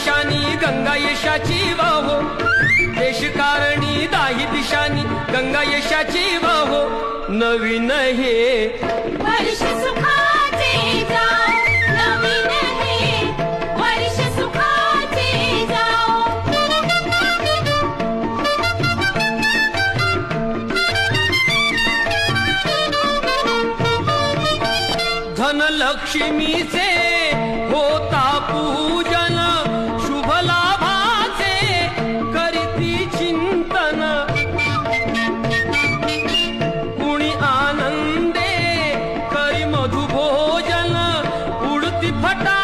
दिशानी गंगा यशाची वाहो, देशकारणी दाही दिशानी गंगा यशाची वाहो. नवीन हे वर्ष सुखाचे जाओ, नवीन हे वर्ष सुखाचे जाओ. धनलक्ष्मीचे होता पूजन, शुभ लाभाचे करीती चिंतन. कुणी आनंदे करी मधुभोजन, उडती फटा